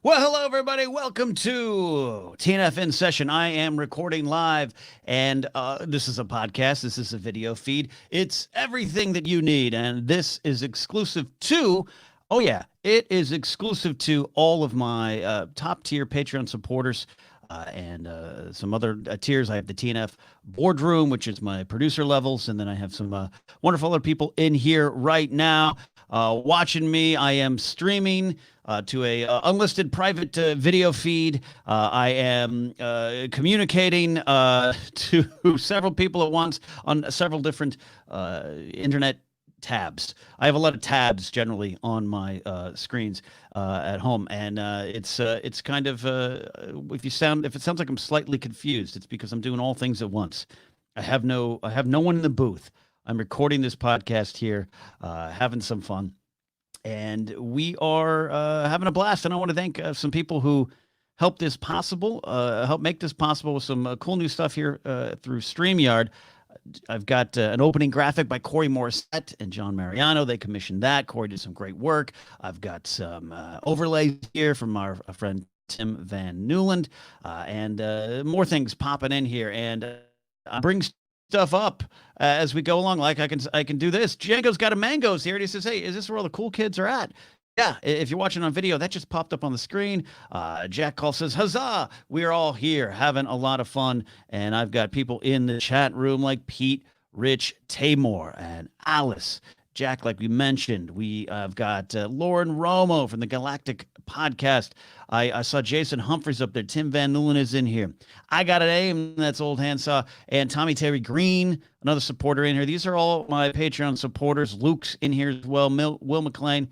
Well, hello, everybody. Welcome to TNF in session. I am recording live, and this is a podcast. This is a video feed. It's everything that you need, and this is exclusive to, oh, yeah, it is exclusive to all of my top tier Patreon supporters. And some other tiers. I have the TNF boardroom, which is my producer levels, and then I have some wonderful other people in here right now watching me. I am streaming to a unlisted private video feed. I am communicating to several people at once on several different internet tabs. I have a lot of tabs generally on my screens at home, and it's kind of if it sounds like I'm slightly confused, it's because I'm doing all things at once. I have no one in the booth. I'm recording this podcast here, having some fun, and we are having a blast. And I want to thank some people who helped this possible, help make this possible with some cool new stuff here through StreamYard. I've got an opening graphic by Corey Morissette and John Mariano. They commissioned that. Corey did some great work. I've got some overlays here from our friend Tim Van Newland, and more things popping in here. And I bring stuff up as we go along. Like I can do this. Django's got a mangoes here, and he says, "Hey, is this where all the cool kids are at?" Yeah, if you're watching on video, that just popped up on the screen. Jack Call says, "Huzzah! We are all here having a lot of fun." And I've got people in the chat room like Pete, Rich, Tamor, and Alice. Jack, like we mentioned, we have got Lauren Romo from the Galactic Podcast. I saw Jason Humphreys up there. Tim Van Newland is in here. I got an aim. That's Old Handsaw. And Tommy Terry Green, another supporter in here. These are all my Patreon supporters. Luke's in here as well. Will McLean.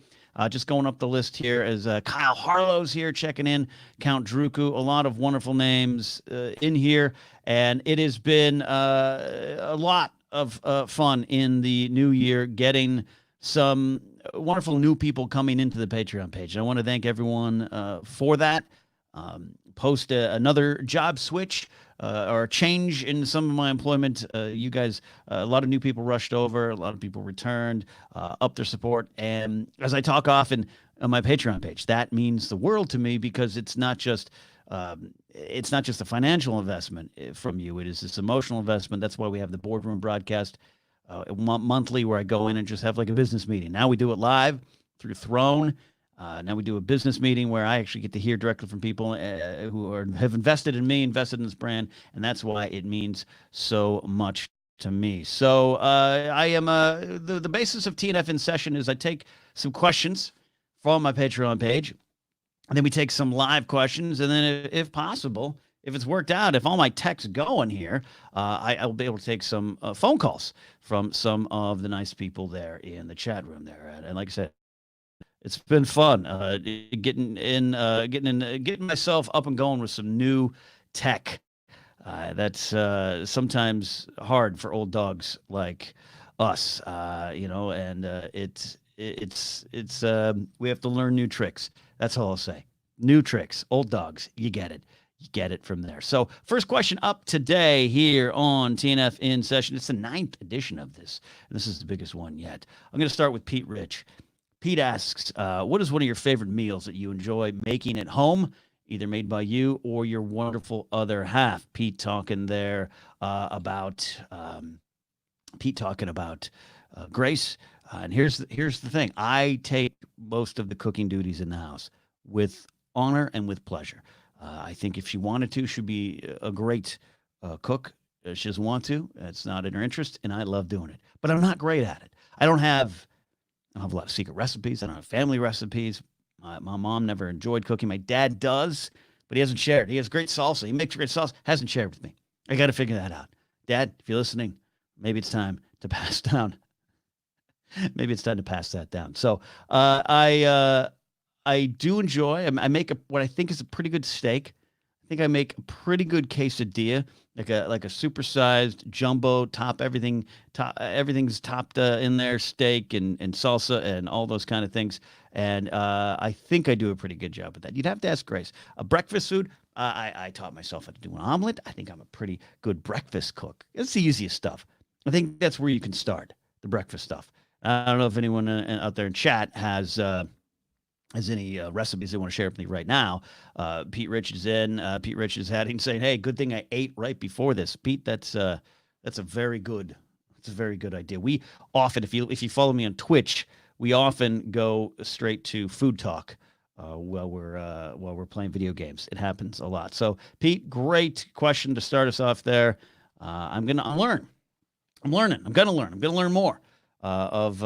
Just going up the list here as Kyle Harlow's here checking in, Count Druku, a lot of wonderful names in here. And it has been a lot of fun in the new year getting some wonderful new people coming into the Patreon page. And I want to thank everyone for that. Post another job switch or change in some of my employment. You guys, a lot of new people rushed over, a lot of people returned, up their support. And as I talk often on my Patreon page, that means the world to me because it's not just a financial investment from you. It is this emotional investment. That's why we have the boardroom broadcast monthly where I go in and just have like a business meeting. Now we do it live through Throne. Now we do a business meeting where I actually get to hear directly from people who have invested in me, invested in this brand, and that's why it means so much to me. So I am the basis of TNF in session is I take some questions from my Patreon page, and then we take some live questions, and then if possible, if it's worked out, if all my tech's going here, I'll be able to take some phone calls from some of the nice people there in the chat room there. And like I said, it's been fun getting myself up and going with some new tech. That's sometimes hard for old dogs like us, and it's we have to learn new tricks. That's all I'll say. New tricks, old dogs. You get it. You get it from there. So first question up today here on TNF in session. It's the 9th edition of this. And this is the biggest one yet. I'm going to start with Pete Rich. Pete asks, what is one of your favorite meals that you enjoy making at home, either made by you or your wonderful other half? Pete talking there about Grace. And here's the thing. I take most of the cooking duties in the house with honor and with pleasure. I think if she wanted to, she'd be a great cook. She doesn't want to. It's not in her interest, and I love doing it. But I'm not great at it. I don't have a lot of secret recipes. I don't have family recipes. My mom never enjoyed cooking. My dad does, but he hasn't shared. He has great salsa. He makes great salsa. Hasn't shared with me. I got to figure that out. Dad, if you're listening, maybe it's time to pass down. Maybe it's time to pass that down. So I do enjoy. I make what I think is a pretty good steak. I think I make a pretty good quesadilla, like a supersized jumbo everything's topped in there, steak and salsa and all those kind of things. And I think I do a pretty good job with that. You'd have to ask Grace. A breakfast food, I taught myself how to do an omelet. I think I'm a pretty good breakfast cook. It's the easiest stuff. I think that's where you can start, the breakfast stuff. I don't know if anyone out there in chat has has any recipes they want to share with me right now. Pete Rich is in. Pete Rich is adding, saying, "Hey, good thing I ate right before this." Pete, that's a very good, it's a very good idea. We often, if you follow me on Twitch, we often go straight to food talk while we're playing video games. It happens a lot. So, Pete, great question to start us off there. I'm learning. I'm gonna learn. I'm gonna learn more of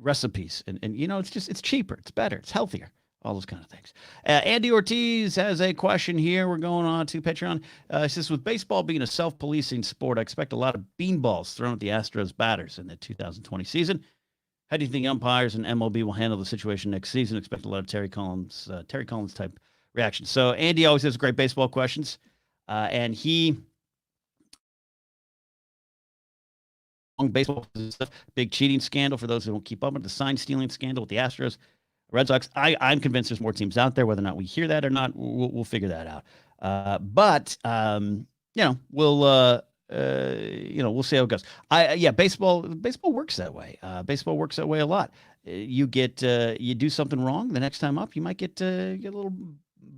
recipes, and it's cheaper, it's better, it's healthier, all those kind of things. Andy Ortiz has a question here. We're going on to Patreon. He says, with baseball being a self-policing sport, I expect a lot of beanballs thrown at the Astros batters in the 2020 season. How do you think umpires and MLB will handle the situation next season? Expect a lot of Terry Collins type reactions. So Andy always has great baseball questions, and he baseball stuff, big cheating scandal for those who don't keep up with the sign stealing scandal with the Astros, Red Sox. I'm convinced there's more teams out there. Whether or not we hear that or not, we'll figure that out. But we'll see how it goes. Baseball works that way. Baseball works that way a lot. You do something wrong the next time up, you might get a little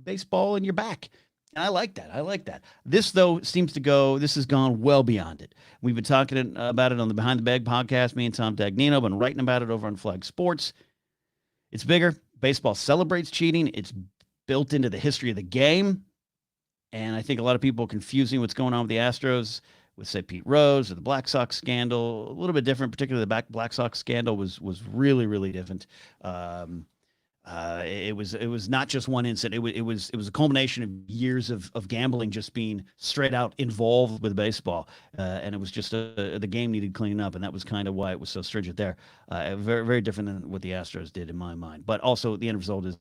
baseball in your back. And I like that. This, though, this has gone well beyond it. We've been talking about it on the Behind the Bag podcast. Me and Tom Dagnino have been writing about it over on Flag Sports. It's bigger. Baseball celebrates cheating. It's built into the history of the game. And I think a lot of people are confusing what's going on with the Astros with, say, Pete Rose or the Black Sox scandal. A little bit different, particularly the Black Sox scandal was really, really different. It was not just one incident. It was a culmination of years of gambling just being straight out involved with baseball, and it was just the game needed cleaning up, and that was kind of why it was so stringent there. Very, very different than what the Astros did in my mind. But also the end result is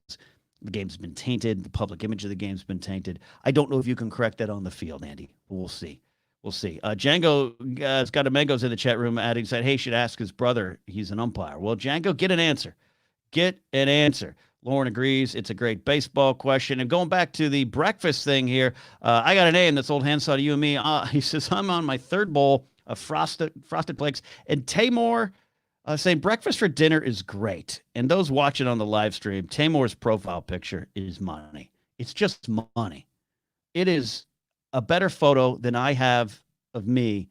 the game's been tainted. The public image of the game's been tainted. I don't know if you can correct that on the field, Andy. We'll see. Django Scott Amengo's in the chat room adding, said, "Hey, should ask his brother. He's an umpire." Well, Django, get an answer. Lauren agrees. It's a great baseball question. And going back to the breakfast thing here, I got an A in this old handsaw to you and me. He says, I'm on my third bowl of frosted flakes. And Tamor saying breakfast for dinner is great. And those watching on the live stream, Tamor's profile picture is money. It's just money. It is a better photo than I have of me.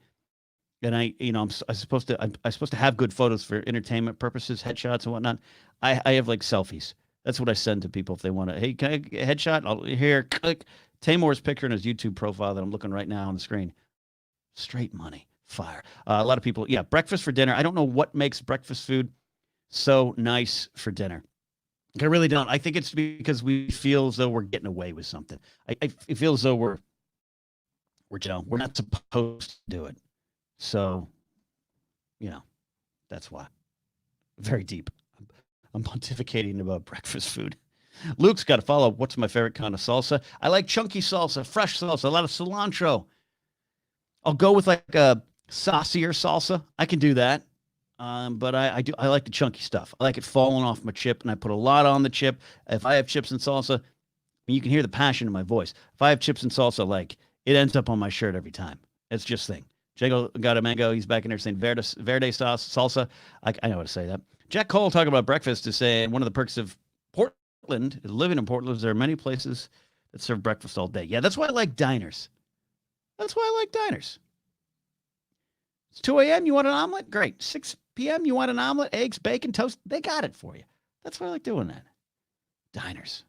And I'm supposed to have good photos for entertainment purposes, headshots and whatnot. I have like selfies. That's what I send to people if they want to. Hey, can I get a headshot? Here, click. Tamor's picture in his YouTube profile that I'm looking right now on the screen. Straight money, fire. A lot of people, breakfast for dinner. I don't know what makes breakfast food so nice for dinner. I really don't. I think it's because we feel as though we're getting away with something. I feel as though we're not supposed to do it. So, that's why. Very deep. I'm pontificating about breakfast food. Luke's got to follow. What's my favorite kind of salsa? I like chunky salsa, fresh salsa, a lot of cilantro. I'll go with like a saucier salsa. I can do that. But I like the chunky stuff. I like it falling off my chip, and I put a lot on the chip. If I have chips and salsa, you can hear the passion in my voice. If I have chips and salsa, like, it ends up on my shirt every time. It's just thing. Jago got a mango. He's back in there saying verde sauce, salsa. I know how to say that. Jack Cole talking about breakfast is saying one of the perks of Portland, living in Portland, is there are many places that serve breakfast all day. Yeah, that's why I like diners. It's 2 a.m., you want an omelet? Great. 6 p.m., you want an omelet, eggs, bacon, toast? They got it for you. That's why I like doing that. Diners.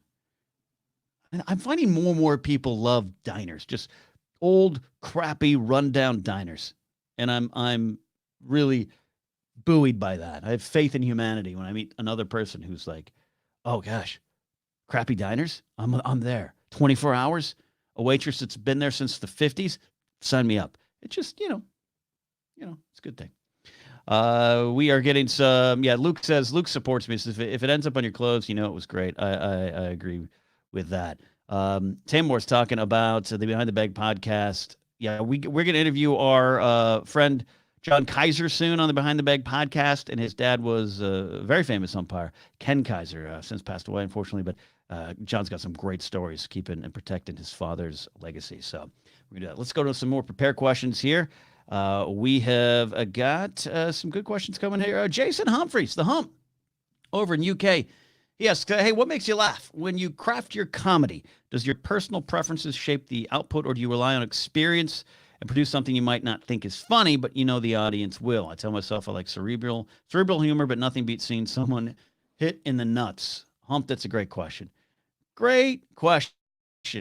I'm finding more and more people love diners, just old, crappy, rundown diners. And I'm really buoyed by that. I have faith in humanity when I meet another person who's like, oh gosh, crappy diners? I'm there. 24 hours? A waitress that's been there since the 50s? Sign me up. It's just, it's a good thing. We are getting some, Luke supports me. Says, if it ends up on your clothes, it was great. I agree with that. Tamor's talking about the Behind the Bag podcast. Yeah, we're going to interview our friend John Kaiser soon on the Behind the Bag podcast, and his dad was a very famous umpire, Ken Kaiser, since passed away, unfortunately, but John's got some great stories keeping and protecting his father's legacy. So we're going to do that. Let's go to some more prepared questions here. We have got some good questions coming here. Jason Humphreys, the Hump. over in UK. He asks, hey, what makes you laugh? When you craft your comedy, does your personal preferences shape the output, or do you rely on experience and produce something you might not think is funny, but you know the audience will? I tell myself I like cerebral humor, but nothing beats seeing someone hit in the nuts. Hump, that's a great question. Great question.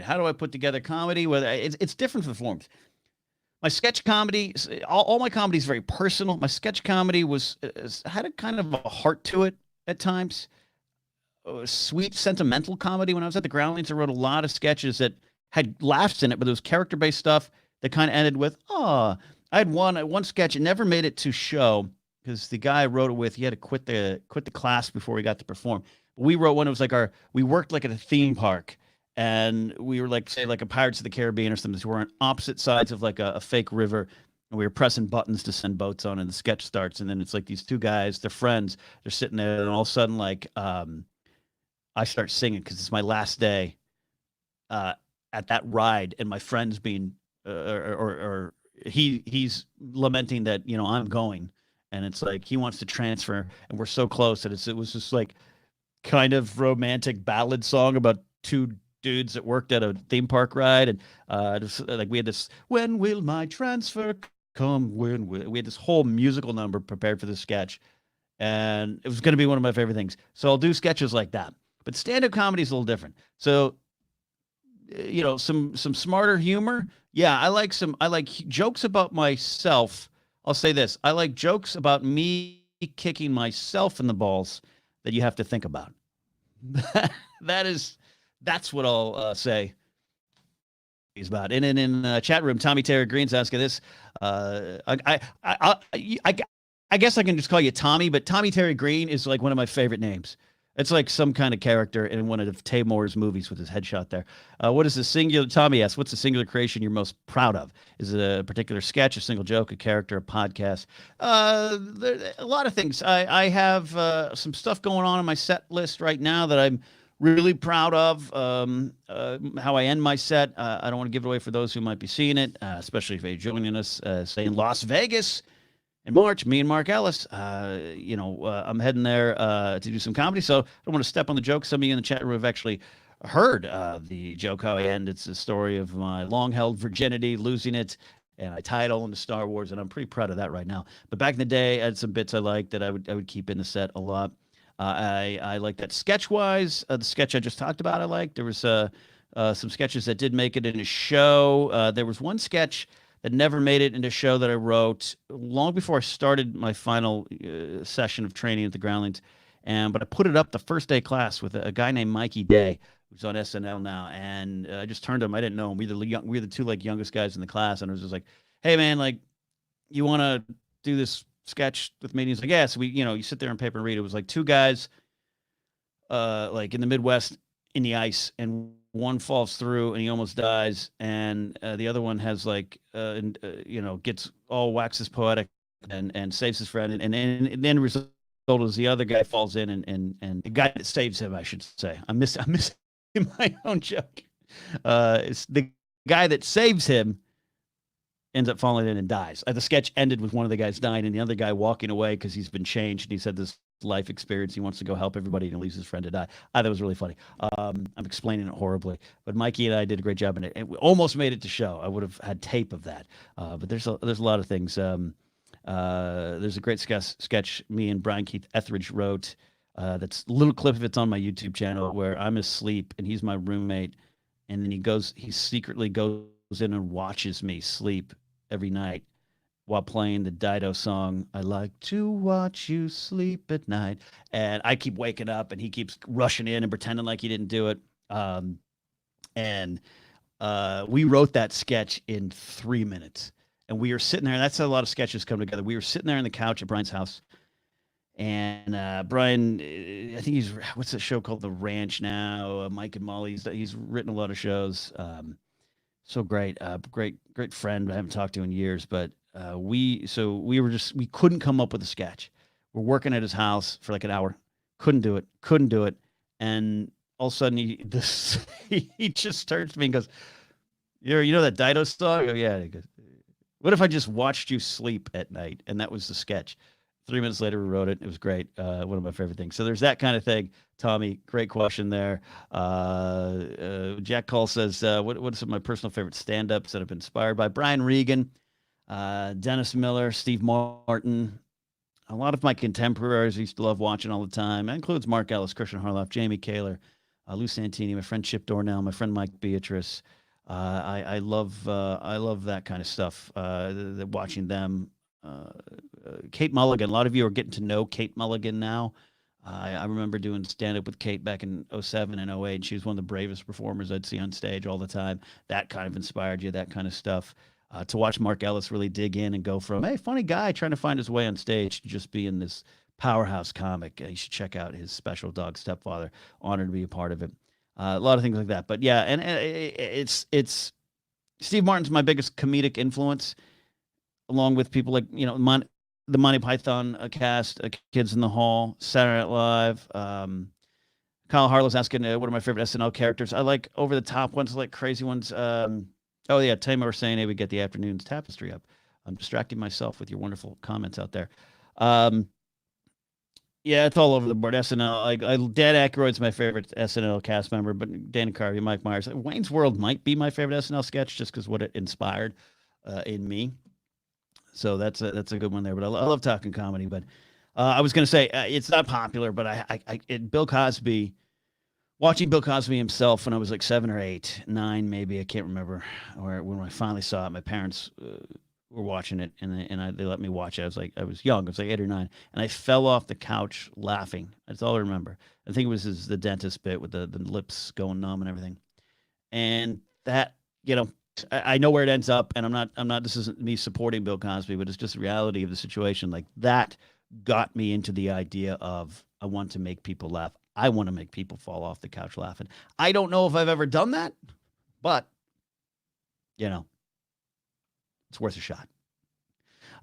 How do I put together comedy? Whether it's different for forms. My sketch comedy, all my comedy is very personal. My sketch comedy had a kind of a heart to it at times. Sweet, sentimental comedy. When I was at the Groundlings, I wrote a lot of sketches that had laughs in it, but it was character-based stuff that kind of ended with, oh. I had one sketch. It never made it to show because the guy I wrote it with, he had to quit the class before we got to perform. We wrote one. It was like we worked like at a theme park, and we were like, say, like a Pirates of the Caribbean or something. So we're on opposite sides of like a fake river, and we were pressing buttons to send boats on, and the sketch starts, and then it's like these two guys, they're friends, they're sitting there, and all of a sudden, like, I start singing because it's my last day at that ride, and my friend's being, or he's lamenting that, you know, I'm going, and it's like he wants to transfer, and we're so close that it was just like kind of romantic ballad song about two dudes that worked at a theme park ride, and like we had this, when will my transfer come? We had this whole musical number prepared for this sketch, and it was going to be one of my favorite things. So I'll do sketches like that. But stand-up comedy is a little different. So, you know, some smarter humor. Yeah, I like jokes about myself. I'll say this. I like jokes about me kicking myself in the balls that you have to think about. That's what I'll say. He's about. And in the chat room, Tommy Terry Green's asking this. I guess I can just call you Tommy, but Tommy Terry Green is like one of my favorite names. It's like some kind of character in one of Taymor's movies with his headshot there. What is the singular? Tommy asks, what's the singular creation you're most proud of? Is it a particular sketch, a single joke, a character, a podcast? A lot of things. I have some stuff going on my set list right now that I'm really proud of. How I end my set. I don't want to give it away for those who might be seeing it, especially if you're joining us, say in Las Vegas. In March, me and Mark Ellis, I'm heading there to do some comedy. So I don't want to step on the joke. Some of you in the chat room have actually heard the joke how I end. It's the story of my long-held virginity, losing it, and I tie it all into Star Wars, and I'm pretty proud of that right now. But back in the day, I had some bits I liked that I would keep in the set a lot. I like that sketch-wise. The sketch I just talked about I liked. There was some sketches that did make it in a show. There was one sketch that never made it into a show that I wrote long before I started my final session of training at the Groundlings. But I put it up the first day class with a guy named Mikey Day, who's on SNL now. And I just turned to him. I didn't know him. We were the two like youngest guys in the class. And I was just like, hey, man, like, you want to do this sketch with me? And he's like, yeah. So you sit there on paper and read. It was like two guys like in the Midwest in the ice, and one falls through and he almost dies, and the other one has like gets all waxes poetic and saves his friend, and then result is the other guy falls in, and the guy that saves him, I should say, I'm missing my own joke. It's the guy that saves him ends up falling in and dies. The sketch ended with one of the guys dying and the other guy walking away because he's been changed, and he's had this life experience. He wants to go help everybody and leaves his friend to die. I thought it was really funny. I'm explaining it horribly, but Mikey and I did a great job in it. We almost made it to show. I would have had tape of that. But there's a lot of things. There's a great sketch me and Brian Keith Etheridge wrote. That's a little clip of it's on my YouTube channel where I'm asleep and he's my roommate, and then he secretly goes in and watches me sleep every night while playing the Dido song, I like to watch you sleep at night. And I keep waking up and he keeps rushing in and pretending like he didn't do it. We wrote that sketch in 3 minutes. And we were sitting there, and that's how a lot of sketches come together. We were sitting there on the couch at Brian's house. And Brian, I think what's that show called? The Ranch now? Mike and Molly. He's written a lot of shows. So great, great friend I haven't talked to in years, but we couldn't come up with a sketch. We're working at his house for like an hour, couldn't do it, and all of a sudden he just turns to me and goes, "You know that Dido song?" I go, "Yeah." He goes, "What if I just watched you sleep at night?" And that was the sketch. 3 minutes later, we wrote it. It was great. One of my favorite things. So there's that kind of thing. Tommy, great question there. Jack Cole says, what are some of my personal favorite stand-ups that have been inspired by Brian Regan, Dennis Miller, Steve Martin. A lot of my contemporaries I used to love watching all the time. That includes Mark Ellis, Christian Harloff, Jamie Kaler, Lou Santini, my friend Chip Dornell, my friend Mike Beatrice. I love that kind of stuff. Watching them. Kate Mulligan. A lot of you are getting to know Kate Mulligan now. I remember doing stand-up with Kate back in 07 and 08. She was one of the bravest performers I'd see on stage all the time. That kind of inspired you, that kind of stuff. To watch Mark Ellis really dig in and go from, hey, funny guy trying to find his way on stage to just being this powerhouse comic. You should check out his special, Dog Stepfather. Honored to be a part of it. A lot of things like that. But yeah, and it's Steve Martin's my biggest comedic influence, along with people like, the Monty Python cast, Kids in the Hall, Saturday Night Live. Kyle Harlow's asking what are my favorite SNL characters. I like over-the-top ones, I like crazy ones. Tamer was saying, hey, we get the afternoon's tapestry up. I'm distracting myself with your wonderful comments out there. Yeah, it's all over the board. SNL, Dan Aykroyd's my favorite SNL cast member, but Dana Carvey, Mike Myers. Wayne's World might be my favorite SNL sketch just because what it inspired in me. So that's a good one there. But I love talking comedy. But I was going to say it's not popular, but Bill Cosby, watching Bill Cosby himself when I was like 7 or 8, 9 maybe, I can't remember, or when I finally saw it, my parents were watching it and they let me watch it. I was young, I was like 8 or 9, and I fell off the couch laughing. That's all I remember. I think it was the dentist bit with the lips going numb and everything, and that I know where it ends up, and I'm not. This isn't me supporting Bill Cosby, but it's just the reality of the situation. Like that got me into the idea of I want to make people laugh. I want to make people fall off the couch laughing. I don't know if I've ever done that, but it's worth a shot.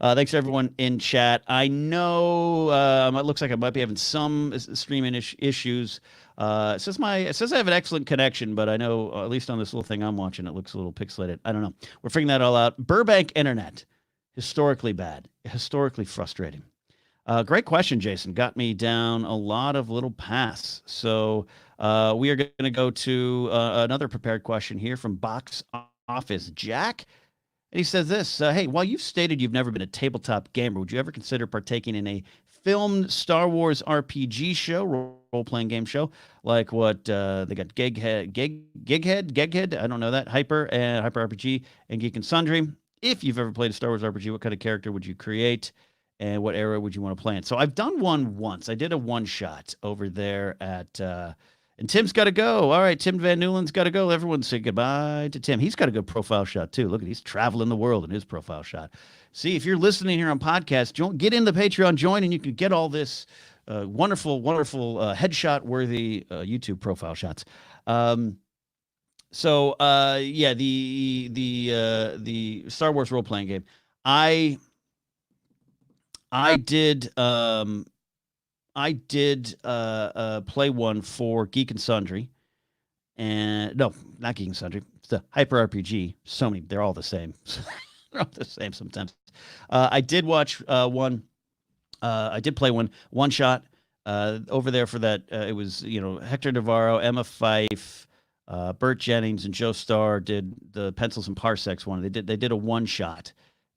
Thanks to everyone in chat. I know it looks like I might be having some streaming issues. It says I have an excellent connection, but I know at least on this little thing I'm watching, it looks a little pixelated. I don't know. We're figuring that all out. Burbank internet, historically bad, historically frustrating. Great question, Jason. Got me down a lot of little paths. So we are going to go to another prepared question here from Box Office Jack. And he says this, hey, while you've stated you've never been a tabletop gamer, would you ever consider partaking in a filmed Star Wars RPG show, role-playing game show, like what they got Gighead, I don't know that, Hyper RPG, and Geek and Sundry? If you've ever played a Star Wars RPG, what kind of character would you create, and what era would you want to play in? So I've done one once. I did a one-shot over there at... and Tim's got to go. All right, Tim Van Newland's got to go. Everyone say goodbye to Tim. He's got a good profile shot, too. Look, he's traveling the world in his profile shot. See, if you're listening here on podcast, get in the Patreon, join, and you can get all this wonderful, wonderful headshot-worthy YouTube profile shots. The Star Wars role-playing game. I did play one for Geek and Sundry, and no, not Geek and Sundry. It's the Hyper RPG. So many, they're all the same. They're all the same sometimes. I did watch one. I did play one shot over there for that. It was Hector Navarro, Emma Fife, Burt Jennings, and Joe Starr did the Pencils and Parsecs one. They did a one shot,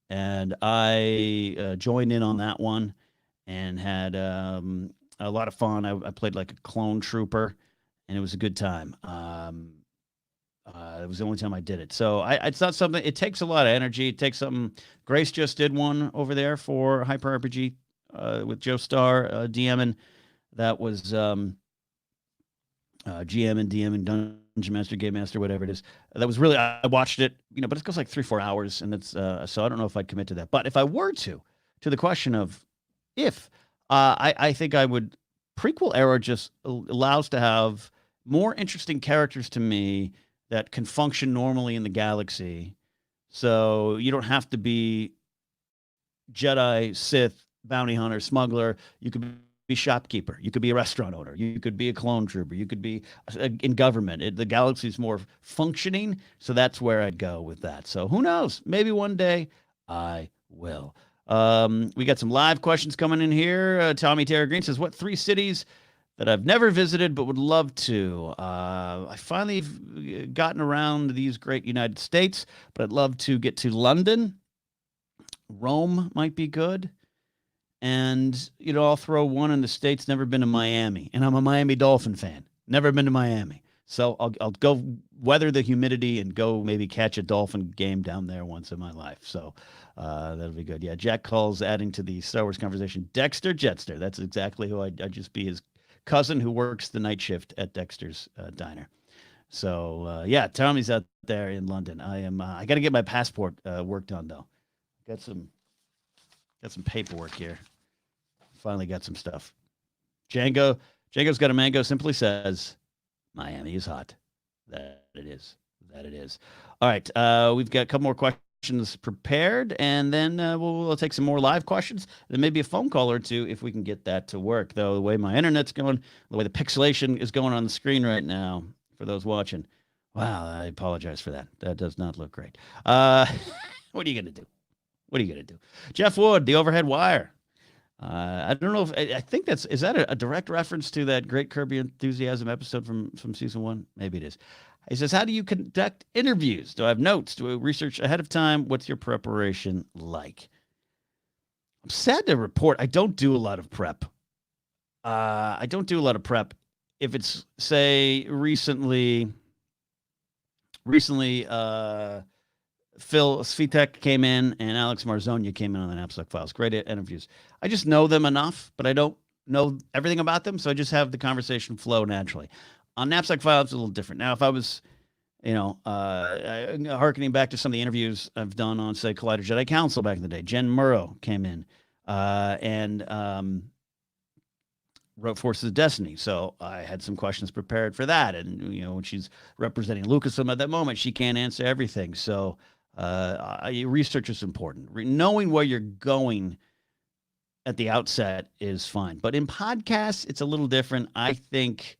and I joined in on that one. And had a lot of fun. I played like a clone trooper, and it was a good time. It was the only time I did it. So it's not something. It takes a lot of energy. It takes something. Grace just did one over there for Hyper RPG with Joe Starr DMing. That was GM and DM and Dungeon Master, Game Master, whatever it is. That was really. I watched it, but it goes like 3-4 hours, and it's so I don't know if I'd commit to that. But if I were to the question of if I think I would, prequel era just allows to have more interesting characters to me that can function normally in the galaxy. So you don't have to be Jedi, Sith, bounty hunter, smuggler. You could be shopkeeper. You could be a restaurant owner. You could be a clone trooper. You could be in government. The galaxy is more functioning. So that's where I'd go with that. So who knows? Maybe one day I will. We got some live questions coming in here. Tommy Terra Green says, what 3 cities that I've never visited but would love to? I finally gotten around these great United States, but I'd love to get to London. Rome might be good. And, I'll throw one in the States, never been to Miami. And I'm a Miami Dolphin fan. Never been to Miami. So I'll go weather the humidity and go maybe catch a Dolphin game down there once in my life. So that'll be good. Yeah, Jack calls, adding to the Star Wars conversation, Dexter Jetster. That's exactly who I'd just be, his cousin who works the night shift at Dexter's Diner. So, yeah, Tommy's out there in London. I got to get my passport worked on, though. Got some paperwork here. Finally got some stuff. Django's got a mango simply says, Miami is hot. That it is. All right. We've got a couple more questions prepared, and then we'll take some more live questions. Then maybe a phone call or two if we can get that to work. Though the way my internet's going, the way the pixelation is going on the screen right now for those watching. Wow, I apologize for that. That does not look great. What are you going to do? Jeff Wood, the overhead wire. I don't know if I think is that a direct reference to that great Curb Your Enthusiasm episode from season 1? Maybe it is. He says, how do you conduct interviews? Do I have notes? Do I research ahead of time? What's your preparation like? I'm sad to report I don't do a lot of prep. If it's, say, recently Phil Svitek came in and Alex Marzonia came in on the Napzok Files. Great interviews. I just know them enough, but I don't know everything about them, so I just have the conversation flow naturally. On Napzok Files, it's a little different. Now, if I was, hearkening back to some of the interviews I've done on, say, Collider Jedi Council back in the day, Jen Murrow came in and wrote Forces of Destiny. So I had some questions prepared for that. And, when she's representing Lucasfilm at that moment, she can't answer everything. So research is important. Knowing where you're going at the outset is fine. But in podcasts, it's a little different. I think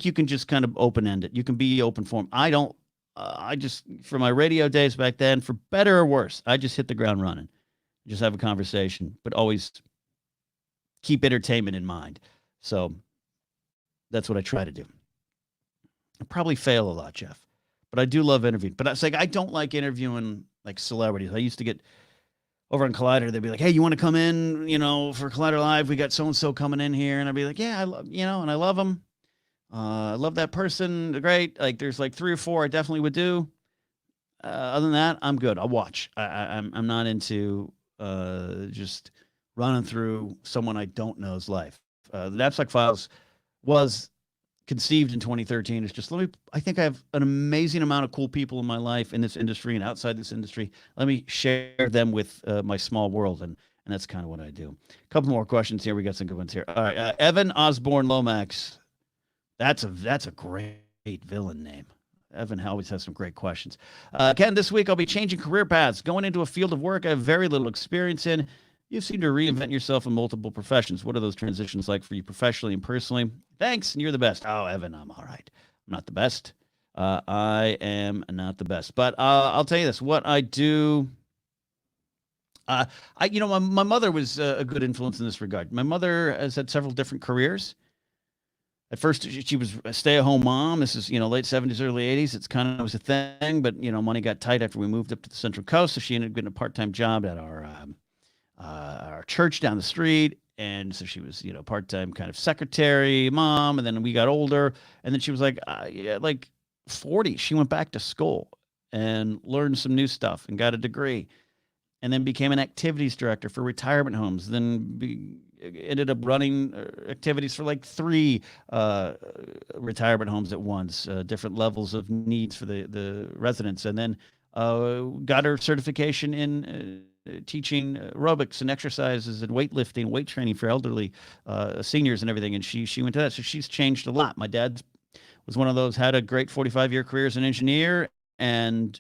you can just kind of open-end it. You can be open form. I just, for my radio days back then, for better or worse, I just hit the ground running. Just have a conversation, but always keep entertainment in mind. So that's what I try to do. I probably fail a lot, Jeff, but I do love interviewing. But it's like, I don't like interviewing like celebrities. I used to get over on Collider. They'd be like, hey, you want to come in, for Collider Live? We got so-and-so coming in here. And I'd be like, yeah, I love, and I love them. I love that person. They're great. Like there's like 3 or 4 I definitely would do. Other than that, I'm good. I'll watch. I'm not into just running through someone I don't know's life. The Napzok Files was conceived in 2013. It's just, I think I have an amazing amount of cool people in my life in this industry and outside this industry. Let me share them with my small world. And that's kind of what I do. A couple more questions here. We got some good ones here. All right. Evan Osborne Lomax. That's a great villain name. Evan always has some great questions. Ken, this week I'll be changing career paths, going into a field of work I have very little experience in. You seem to reinvent yourself in multiple professions. What are those transitions like for you professionally and personally? Thanks, and you're the best. Oh, Evan, I'm all right. I'm not the best. I am not the best. But I'll tell you this. What I do, my mother was a good influence in this regard. My mother has had several different careers. At first, she was a stay-at-home mom. This is, late 70s, early 80s. It's kind of was a thing, but, money got tight after we moved up to the Central Coast, so she ended up getting a part-time job at our church down the street. And so she was, part-time kind of secretary, mom, and then we got older. And then she was like 40. She went back to school and learned some new stuff and got a degree. And then became an activities director for retirement homes. Then ended up running activities for like 3 retirement homes at once, different levels of needs for the residents. And then got her certification in teaching aerobics and exercises and weightlifting, weight training for elderly seniors and everything. And she went to that. So she's changed a lot. My dad was one of those, had a great 45-year career as an engineer, and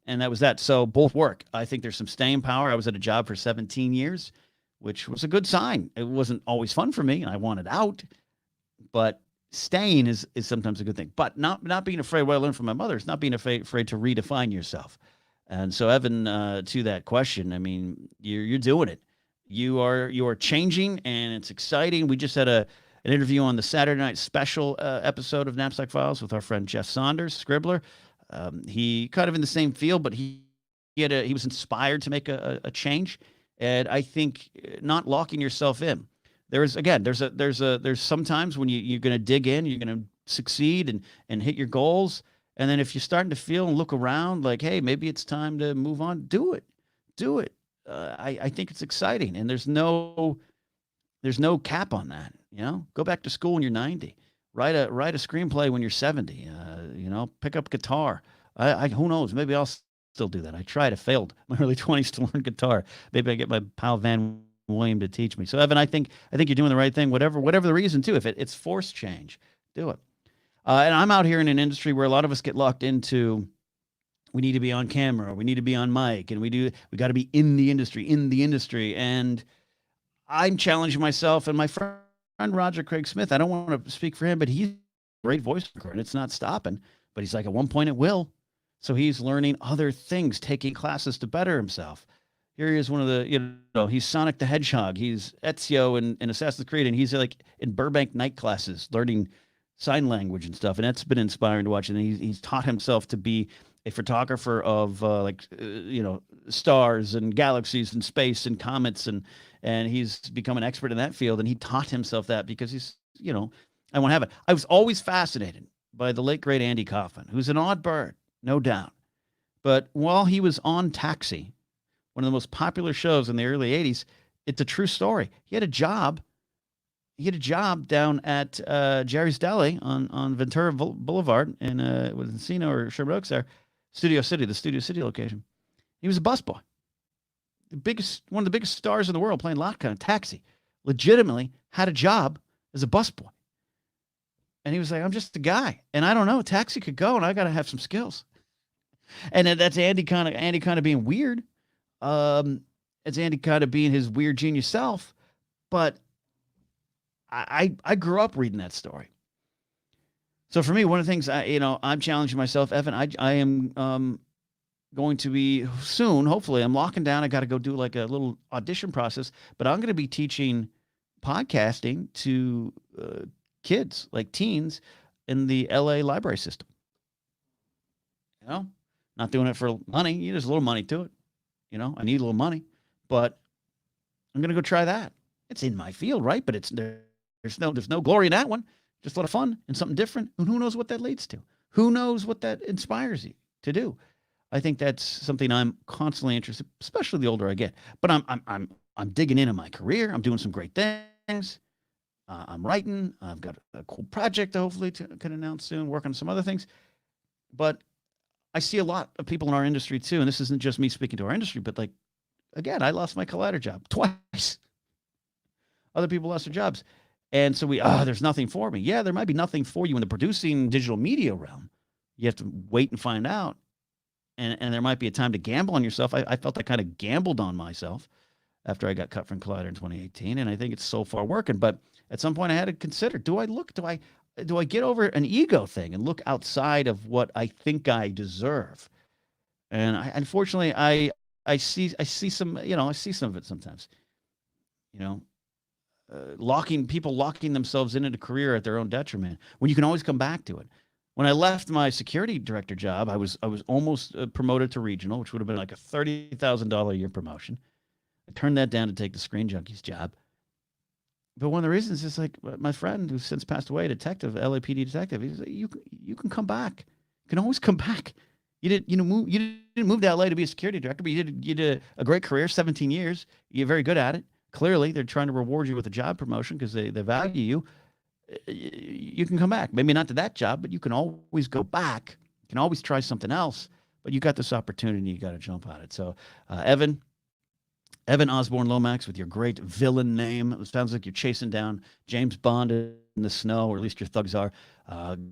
that was that. So both work. I think there's some staying power. I was at a job for 17 years, which was a good sign. It wasn't always fun for me, and I wanted out, but staying is sometimes a good thing. But not being afraid. What I learned from my mother is not being afraid to redefine yourself. And so, Evan, to that question, I mean, you're doing it. You are changing, and it's exciting. We just had an interview on the Saturday night special episode of Napzok Files with our friend Jeff Saunders, Scribbler. He kind of in the same field, but he was inspired to make a change, and I think not locking yourself in. There's sometimes when you're going to dig in, you're going to succeed and hit your goals, and then if you're starting to feel and look around like, hey, maybe it's time to move on, do it. I think it's exciting, and there's no cap on that. Go back to school when you're 90. Write a screenplay when you're 70. Pick up guitar. Who knows? Maybe I'll still do that. I tried. I failed my early 20s to learn guitar. Maybe I get my pal Van William to teach me. So Evan, I think you're doing the right thing. Whatever the reason too. If it's forced change, do it. And I'm out here in an industry where a lot of us get locked into. We need to be on camera. We need to be on mic, and we got to be in the industry. And I'm challenging myself and my friend Roger Craig Smith. I don't want to speak for him, but he's a great voice recorder, and it's not stopping. But he's like, at one point it will. So he's learning other things, taking classes to better himself. Here he is, one of the, he's Sonic the Hedgehog. He's Ezio in Assassin's Creed, and he's like in Burbank night classes learning sign language and stuff. And that's been inspiring to watch. And he's taught himself to be a photographer of stars and galaxies and space and comets, and he's become an expert in that field. And he taught himself that because I won't have it. I was always fascinated by the late great Andy Kaufman, who's an odd bird, no doubt. But while he was on Taxi, one of the most popular shows in the early 80s, it's a true story. He had a job down at Jerry's Deli on Ventura Boulevard in was Encino or Sherman Oaks there, the Studio City location. He was a busboy. One of the biggest stars in the world playing lot kind of Taxi. Legitimately had a job as a busboy. And he was like, I'm just a guy. And I don't know, Taxi could go, and I got to have some skills. And then that's Andy kind of being weird. It's Andy kind of being his weird genius self. But I grew up reading that story. So for me, one of the things I'm challenging myself, Evan, I am going to be soon, hopefully, I'm locking down. I got to go do like a little audition process, but I'm going to be teaching podcasting to kids, like teens, in the LA library system. Not doing it for money. There's a little money to it. I need a little money, but I'm going to go try that. It's in my field, right? But there's no glory in that one. Just a lot of fun and something different. And who knows what that leads to? Who knows what that inspires you to do? I think that's something I'm constantly interested, especially the older I get. But I'm digging into my career. I'm doing some great things. I'm writing. I've got a cool project to hopefully can announce soon. Working on some other things. But I see a lot of people in our industry too, and this isn't just me speaking to our industry, but like, again, I lost my Collider job twice. Other people lost their jobs. And so there's nothing for me. Yeah, there might be nothing for you in the producing digital media realm. You have to wait and find out. And there might be a time to gamble on yourself. I felt I kind of gambled on myself after I got cut from Collider in 2018. And I think it's so far working. But at some point I had to consider, do I get over an ego thing and look outside of what I think I deserve? And unfortunately, I see some, I see some of it sometimes, locking themselves into a career at their own detriment when you can always come back to it. When I left my security director job, I was almost promoted to regional, which would have been like a $30,000 a year promotion. I turned that down to take the ScreenJunkies job. But one of the reasons is like my friend who's since passed away, detective, LAPD detective, he's like, you can come back. You can always come back. You didn't move to LA to be a security director, but you did a great career, 17 years. You're very good at it. Clearly, they're trying to reward you with a job promotion because they value you. You can come back. Maybe not to that job, but you can always go back. You can always try something else. But you got this opportunity. You got to jump at it. So, Evan Osborne Lomax with your great villain name. It sounds like you're chasing down James Bond in the snow, or at least your thugs are.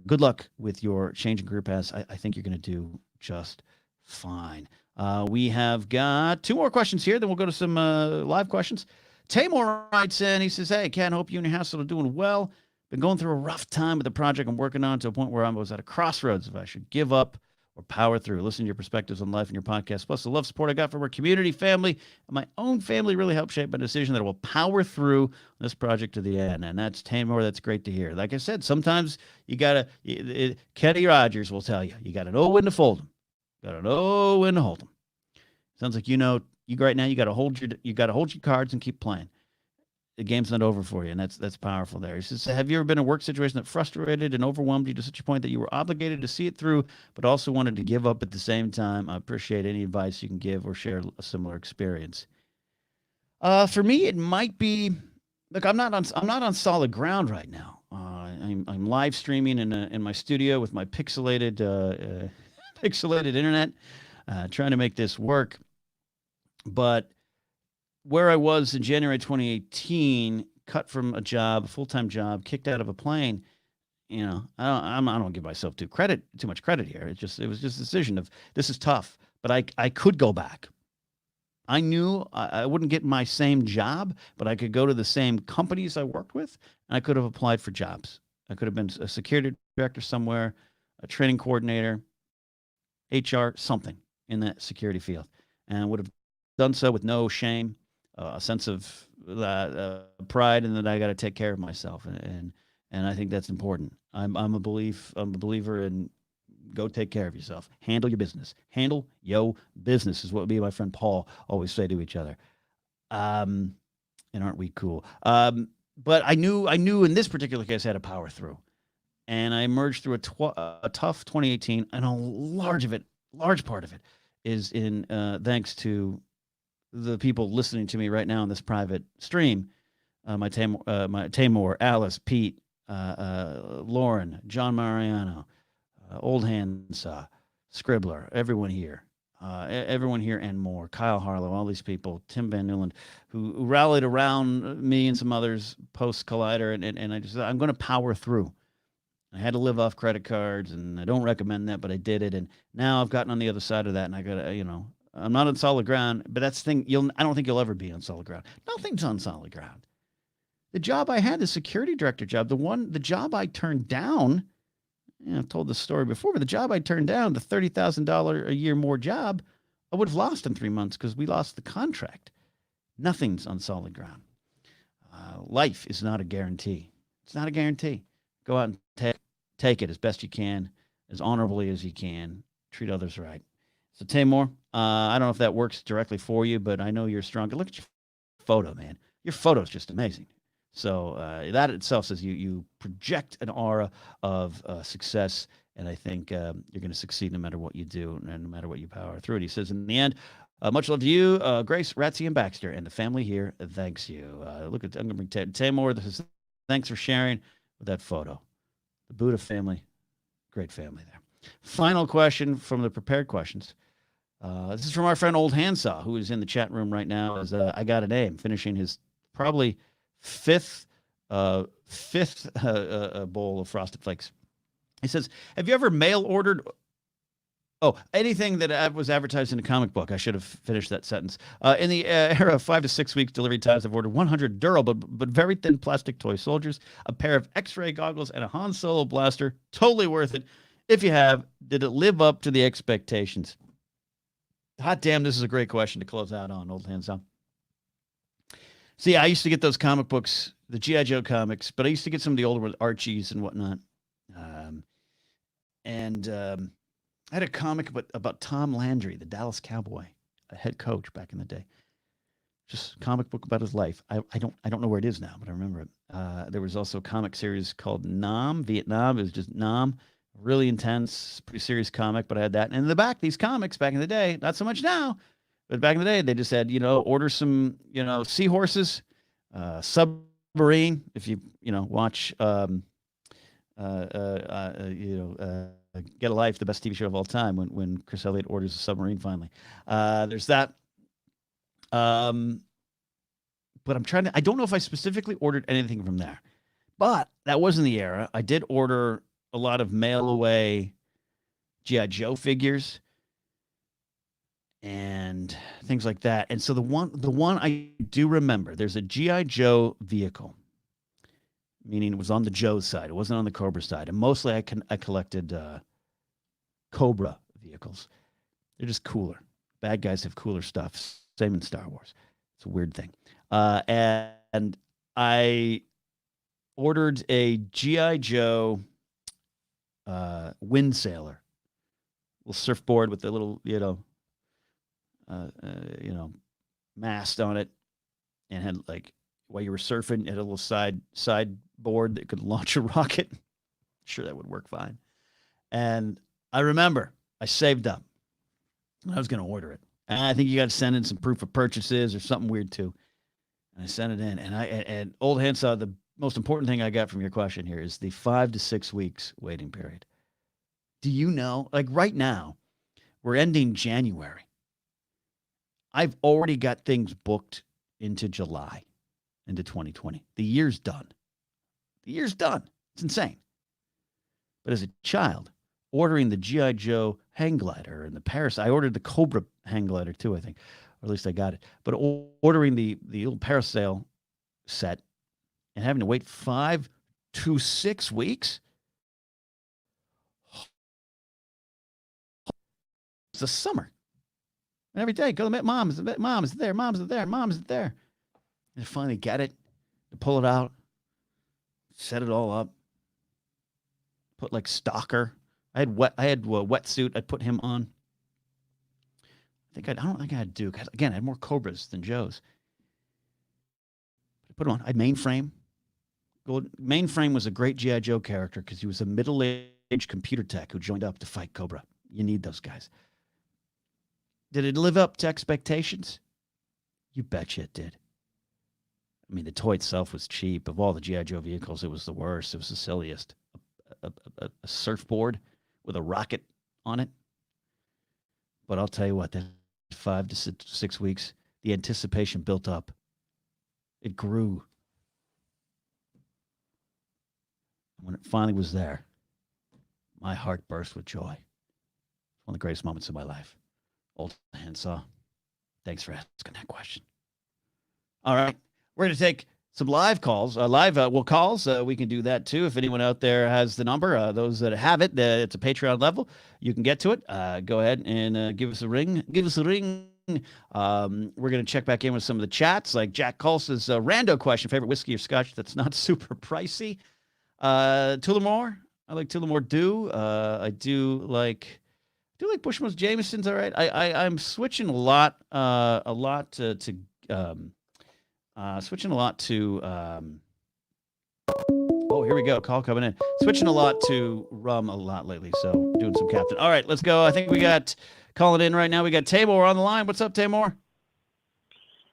Good luck with your change in career paths. I think you're going to do just fine. We have got 2 more questions here. Then we'll go to some live questions. Tamor writes in. He says, hey, Ken, hope you and your household are doing well. Been going through a rough time with the project I'm working on to a point where I was at a crossroads if I should give up or power through. Listen to your perspectives on life and your podcast, plus the love support I got from our community, family, and my own family really helped shape my decision that I will power through this project to the end. And that's Tamor. That's great to hear. Like I said, sometimes you got to, Kenny Rogers will tell you, you got to know when to fold them. Got to know when to hold them. Sounds like you right now you got to hold your cards and keep playing. The game's not over for you, and that's powerful there. He says, have you ever been in a work situation that frustrated and overwhelmed you to such a point that you were obligated to see it through, but also wanted to give up at the same time? I appreciate any advice you can give or share a similar experience. For me, it might be, look, I'm not on solid ground right now. I'm live streaming in my studio with my pixelated internet, trying to make this work. But where I was in January 2018, cut from a full-time job, kicked out of a plane, I don't give myself too much credit here. It was just a decision of, this is tough, but I could go back. I knew I wouldn't get my same job, but I could go to the same companies I worked with, and I could have applied for jobs. I could have been a security director somewhere, a training coordinator, HR, something in that security field, and would have done so with no shame, a sense of pride, and that I got to take care of myself, and I think that's important. I'm a believer in go take care of yourself. Handle your business. Handle yo business is what me and my friend Paul always say to each other. And aren't we cool? But I knew in this particular case I had to power through, and I emerged through a tough 2018, and a large part of it is in thanks to the people listening to me right now in this private stream, my Tamor, Alice, Pete, Lauren, John Mariano, Old Handsaw, Scribbler, everyone here and more, Kyle Harlow, all these people, Tim Van Newland, who rallied around me and some others post Collider, and I just said, I'm going to power through. I had to live off credit cards, and I don't recommend that, but I did it, and now I've gotten on the other side of that, and I got to, I'm not on solid ground, but that's the thing. I don't think you'll ever be on solid ground. Nothing's on solid ground. The job I had, the security director job, the job I turned down, I've told this story before, but the job I turned down, the $30,000 a year more job, I would have lost in 3 months because we lost the contract. Nothing's on solid ground. Life is not a guarantee. It's not a guarantee. Go out and take it as best you can, as honorably as you can. Treat others right. So Tamor, I don't know if that works directly for you, but I know you're strong. Look at your photo, man. Your photo's just amazing. So that itself says you project an aura of success, and I think you're going to succeed no matter what you do and no matter what you power through it. He says, in the end, much love to you, Grace, Ratsy, and Baxter, and the family here thanks you. I'm going to bring Tamor. This is thanks for sharing with that photo. The Buddha family, great family there. Final question from the prepared questions. This is from our friend Old Handsaw, who is in the chat room right now. As I got a name, finishing his probably fifth bowl of Frosted Flakes. He says, "Have you ever mail ordered? Oh, anything that was advertised in a comic book." I should have finished that sentence. In the era of 5 to 6 weeks delivery times, I've ordered 100 durable but very thin plastic toy soldiers, a pair of X-ray goggles, and a Han Solo blaster. Totally worth it. If you have, did it live up to the expectations? Hot damn, this is a great question to close out on, Old Hands Up. See, I used to get those comic books, the G.I. Joe comics, but I used to get some of the older ones, Archies and whatnot. I had a comic about Tom Landry, the Dallas Cowboy, a head coach back in the day. Just a comic book about his life. I don't know where it is now, but I remember it. There was also a comic series called Nam, Vietnam. It was just Nam. Really intense, pretty serious comic, but I had that. And in the back, these comics back in the day, not so much now, but back in the day, they just said, order some, seahorses, submarine. If you watch, Get a Life, the best TV show of all time, when Chris Elliott orders a submarine finally. There's that. But I don't know if I specifically ordered anything from there. But that wasn't the era. I did order a lot of mail away G.I. Joe figures and things like that. And so the one I do remember, there's a G.I. Joe vehicle, meaning it was on the Joe side. It wasn't on the Cobra side. And mostly I collected Cobra vehicles. vehicles. They're just cooler. Bad guys have cooler stuff. Same in Star Wars. It's a weird thing. And I ordered a G.I. Joe wind sailor, little surfboard with a little, mast on it, and had like while you were surfing, it had a little side board that could launch a rocket. Sure, that would work fine. And I remember I saved up. I was going to order it. And I think you got to send in some proof of purchases or something weird too. And I sent it in. And old Hansaw, the most important thing I got from your question here is the 5 to 6 weeks waiting period. Do you know, like right now, we're ending January. I've already got things booked into July, into 2020. The year's done. It's insane. But as a child, ordering the G.I. Joe hang glider and the Paris, I ordered the Cobra hang glider too, I think, or at least I got it. But ordering the little parasail set and having to wait 5 to 6 weeks. It's the summer. And every day, go to mom, is it there? Mom, is it there? Mom, is it there? Mom, is it there? And I finally get it, pull it out, set it all up, put like Stalker. I had a wetsuit. I put him on. I don't think I had Duke. Again, I had more Cobras than Joes. I put him on. I had Mainframe. Mainframe was a great G.I. Joe character because he was a middle-aged computer tech who joined up to fight Cobra. You need those guys. Did it live up to expectations? You betcha it did. I mean, the toy itself was cheap. Of all the G.I. Joe vehicles, it was the worst. It was the silliest. A surfboard with a rocket on it. But I'll tell you what, that 5 to 6 weeks, the anticipation built up. It grew. When it finally was there, my heart burst with joy. One of the greatest moments of my life. Old Handsaw, thanks for asking that question. All right, we're going to take some live calls. Calls. We can do that too. If anyone out there has the number, those that have it, it's a Patreon level. You can get to it. Go ahead and give us a ring. We're going to check back in with some of the chats. Like Jack Cole says, rando question, favorite whiskey or scotch that's not super pricey. Tullamore. I like Tullamore Dew. I do like Bushmills Jameson's. All right. I'm switching a lot switching a lot to oh, here we go. Call coming in. Switching a lot to rum a lot lately. So doing some Captain. All right, let's go. I think we got calling in right now. We got Tamor on the line. What's up, Tamor?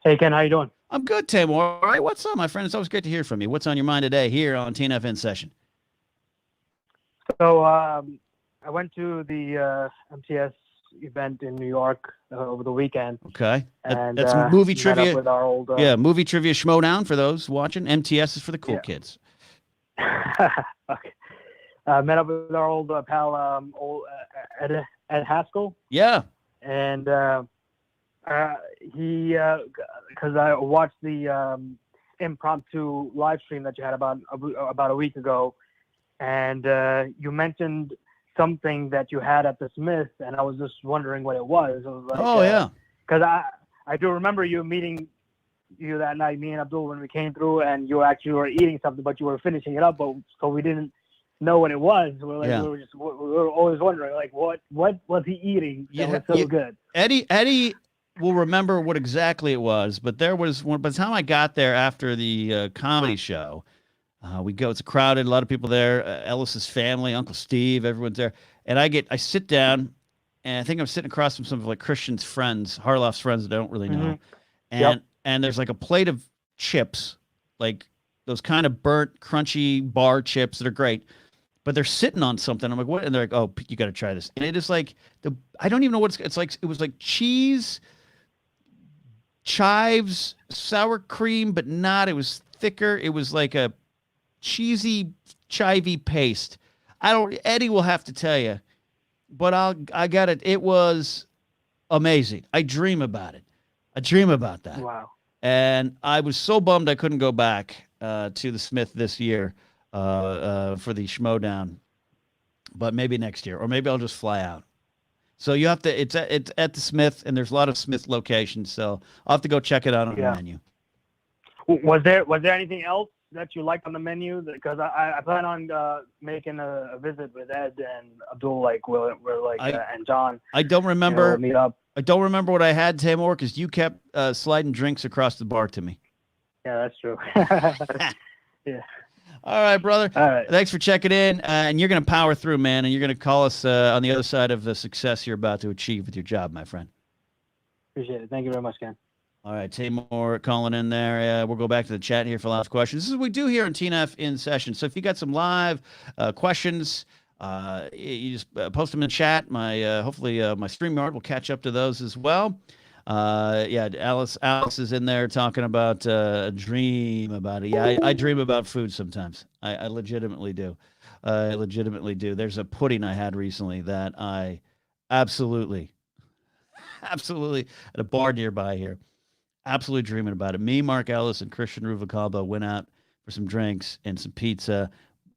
Hey, Ken. How you doing? I'm good, Tamor. All right, what's up, my friend? It's always great to hear from you. What's on your mind today here on TNF In Session? So I went to the MTS event in New York over the weekend. Okay. And that's movie trivia. With our old, movie trivia schmodown for those watching. MTS is for the cool kids. Okay. Met up with our old pal, Ed Haskell. Yeah. And he, because I watched the impromptu live stream that you had about a week ago, and you mentioned something that you had at the Smith, and I was just wondering what it was. I was like, because I do remember you meeting you that night, me and Abdul, when we came through, and you actually were eating something, but you were finishing it up, so we didn't know what it was. We were always wondering, like, what was he eating that was so good? Eddie will remember what exactly it was, but there was one. By the time I got there after the comedy show, it's crowded, a lot of people there. Ellis's family, Uncle Steve, everyone's there, and I sit down, and I think I'm sitting across from some of like Christian's friends, Harloff's friends that I don't really know, and there's like a plate of chips, like those kind of burnt, crunchy bar chips that are great, but they're sitting on something. I'm like, what? And they're like, oh, you got to try this. And it is like I don't even know what it's like. It was like cheese, chives, sour cream, but not. It was thicker. It was like a cheesy, chivy paste. Eddie will have to tell you, but I got it. It was amazing. I dream about it. I dream about that. Wow. And I was so bummed I couldn't go back to the Smith this year for the Schmodown, but maybe next year, or maybe I'll just fly out. So you have to. It's at the Smith, and there's a lot of Smith locations. So I'll have to go check it out on the menu. Was there anything else that you liked on the menu? Because I plan on making a visit with Ed and Abdul, like and John. I don't remember. Meet up. I don't remember what I had, Tamor, because you kept sliding drinks across the bar to me. Yeah, that's true. Yeah. All right, brother. All right. Thanks for checking in, and you're going to power through, man, and you're going to call us on the other side of the success you're about to achieve with your job, my friend. Appreciate it. Thank you very much, Ken. All right, Tamor calling in there. We'll go back to the chat here for last questions. This is what we do here on TNF in session. So if you got some live questions, you just post them in the chat. Hopefully my StreamYard will catch up to those as well. Alice is in there talking about a dream about it. Yeah, I dream about food sometimes. I legitimately do. There's a pudding I had recently that I absolutely at a bar nearby here. Absolutely dreaming about it. Me, Mark Ellis, and Christian Ruvacalba went out for some drinks and some pizza,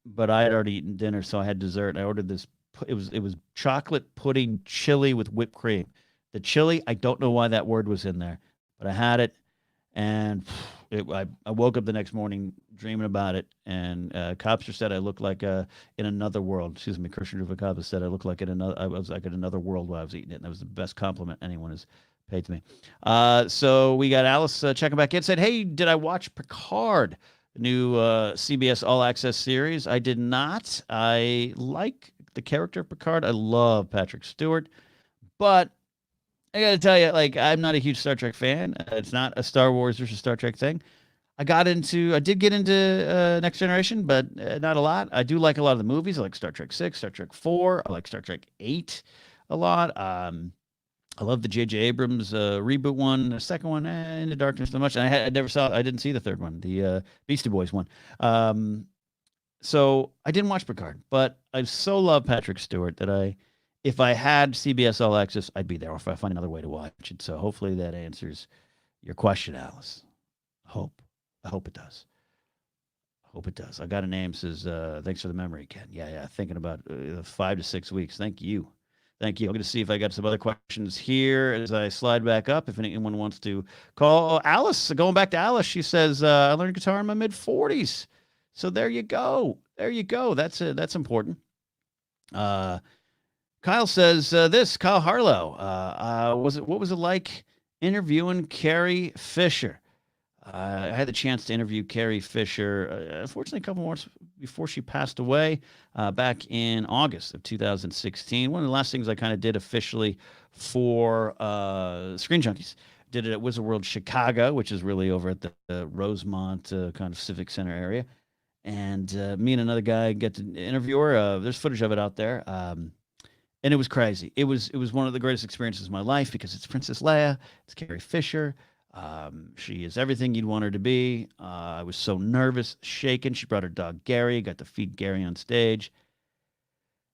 but I had already eaten dinner, so I had dessert. I ordered this. It was chocolate pudding chili with whipped cream. The chili, I don't know why that word was in there, but I had it, and I woke up the next morning dreaming about it. And Copster said I looked like in another world. Excuse me, Christian Ruvacalba said I looked like I was like in another world while I was eating it, and that was the best compliment anyone has paid to me. So we got Alice checking back in. Said, hey, did I watch Picard, the new CBS All Access series? I did not. I like the character of Picard. I love Patrick Stewart, but I got to tell you, like, I'm not a huge Star Trek fan. It's not a Star Wars versus Star Trek thing. I did get into Next Generation, but not a lot. I do like a lot of the movies. I like Star Trek 6, Star Trek 4. I like Star Trek 8 a lot. I love the J.J. Abrams reboot one. The second one, Into Darkness, so much. And I didn't see the third one, the Beastie Boys one. So I didn't watch Picard, but I so love Patrick Stewart that if I had CBS All Access, I'd be there, or if I find another way to watch it. So hopefully that answers your question, Alice. I hope it does. I got a name, says, thanks for the memory, Ken. Yeah. Thinking about 5 to 6 weeks. Thank you. I'm going to see if I got some other questions here as I slide back up. If anyone wants to call. Alice, going back to Alice, she says, I learned guitar in my mid-40s. So there you go. That's important. Kyle says Kyle Harlow. What was it like interviewing Carrie Fisher? I had the chance to interview Carrie Fisher, unfortunately, a couple months before she passed away, back in August of 2016. One of the last things I kind of did officially for ScreenJunkies. Did it at Wizard World Chicago, which is really over at the Rosemont kind of Civic Center area. And me and another guy get to interview her. There's footage of it out there. And it was crazy. It was one of the greatest experiences of my life because it's Princess Leia. It's Carrie Fisher. She is everything you'd want her to be. I was so nervous, shaken. She brought her dog Gary, got to feed Gary on stage.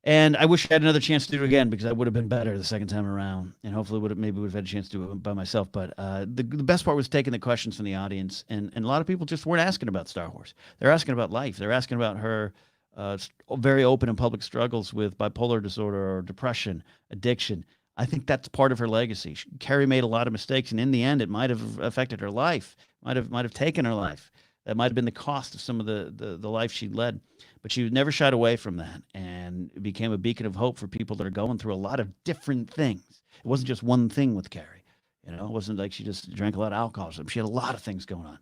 And I wish I had another chance to do it again because I would have been better the second time around. And hopefully would have had a chance to do it by myself. But the best part was taking the questions from the audience. And a lot of people just weren't asking about Star Wars. They're asking about life. They're asking about her very open and public struggles with bipolar disorder or depression, addiction. I think that's part of her legacy. Carrie made a lot of mistakes, and in the end, it might have affected her life. Might have taken her life. That might have been the cost of some of the life she led. But she never shied away from that, and became a beacon of hope for people that are going through a lot of different things. It wasn't just one thing with Carrie. It wasn't like she just drank a lot of alcohol. She had a lot of things going on.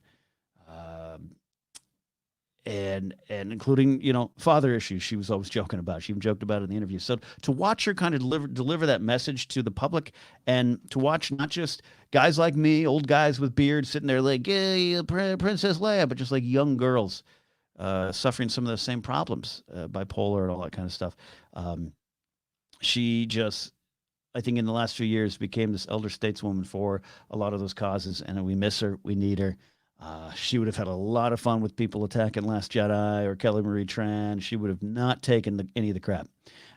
And including, father issues she was always joking about. She even joked about it in the interview. So to watch her kind of deliver that message to the public, and to watch not just guys like me, old guys with beards sitting there like, hey, Princess Leia, but just like young girls suffering some of the same problems, bipolar and all that kind of stuff. She just, I think in the last few years, became this elder stateswoman for a lot of those causes, and we miss her. We need her. She would have had a lot of fun with people attacking Last Jedi or Kelly Marie Tran. She would have not taken any of the crap.